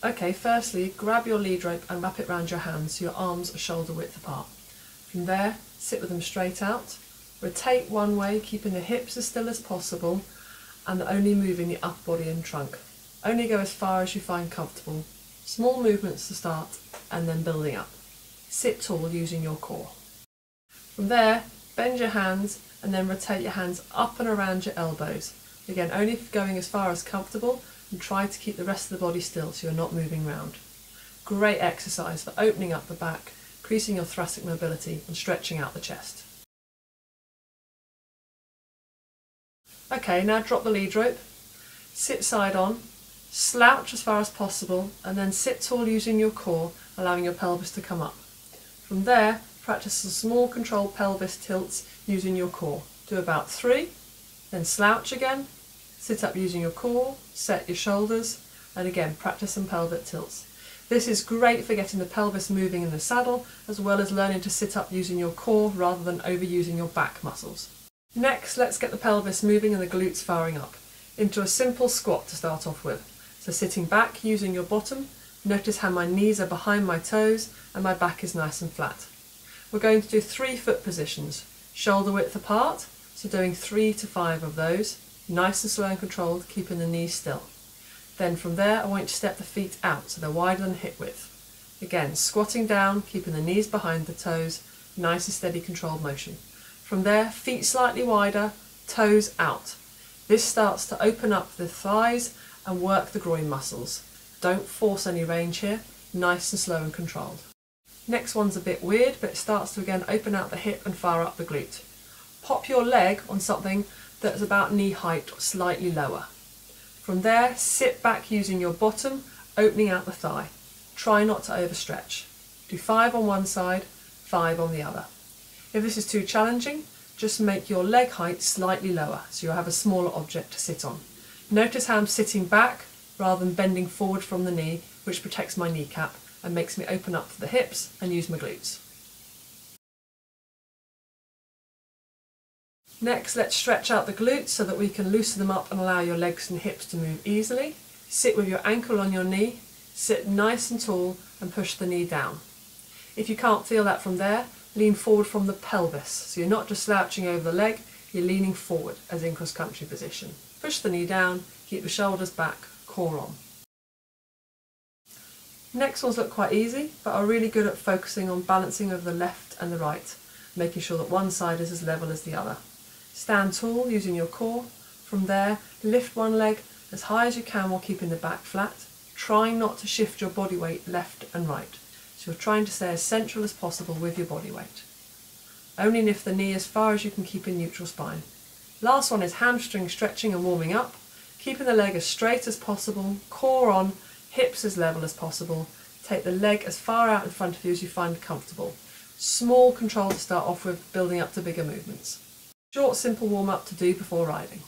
Okay, firstly, grab your lead rope and wrap it around your hands so your arms are shoulder width apart. From there, sit with them straight out. Rotate one way, keeping the hips as still as possible and only moving the upper body and trunk. Only go as far as you find comfortable. Small movements to start and then building up. Sit tall using your core. From there, bend your hands and then rotate your hands up and around your elbows. Again, only going as far as comfortable, and try to keep the rest of the body still so you're not moving round. Great exercise for opening up the back, increasing your thoracic mobility and stretching out the chest. Okay, now drop the lead rope, sit side on, slouch as far as possible and then sit tall using your core, allowing your pelvis to come up. From there, practice some small controlled pelvis tilts using your core. Do about 3, then slouch again, sit up using your core, set your shoulders, and again practice some pelvic tilts. This is great for getting the pelvis moving in the saddle, as well as learning to sit up using your core rather than overusing your back muscles. Next, let's get the pelvis moving and the glutes firing up into a simple squat to start off with. So sitting back using your bottom, notice how my knees are behind my toes and my back is nice and flat. We're going to do 3 foot positions, shoulder width apart, so doing 3 to 5 of those, nice and slow and controlled, keeping the knees still. Then from there I want you to step the feet out so they're wider than hip width. Again, squatting down, keeping the knees behind the toes, nice and steady controlled motion. From there, feet slightly wider, toes out. This starts to open up the thighs and work the groin muscles. Don't force any range here, nice and slow and controlled. Next one's a bit weird, but it starts to again open out the hip and fire up the glute. Pop your leg on something that's about knee height or slightly lower. From there, sit back using your bottom, opening out the thigh. Try not to overstretch. Do 5 on one side, 5 on the other. If this is too challenging, just make your leg height slightly lower so you'll have a smaller object to sit on. Notice how I'm sitting back rather than bending forward from the knee, which protects my kneecap and makes me open up to the hips and use my glutes. Next, let's stretch out the glutes so that we can loosen them up and allow your legs and hips to move easily. Sit with your ankle on your knee, sit nice and tall and push the knee down. If you can't feel that from there, lean forward from the pelvis. So you're not just slouching over the leg, you're leaning forward as in cross-country position. Push the knee down, keep the shoulders back, core on. Next ones look quite easy, but are really good at focusing on balancing over the left and the right, making sure that one side is as level as the other. Stand tall using your core. From there, lift one leg as high as you can while keeping the back flat, trying not to shift your body weight left and right. So you're trying to stay as central as possible with your body weight. Only lift the knee as far as you can keep in neutral spine. Last one is hamstring stretching and warming up, keeping the leg as straight as possible, core on, hips as level as possible. Take the leg as far out in front of you as you find comfortable. Small control to start off with, building up to bigger movements. Short, simple warm-up to do before riding.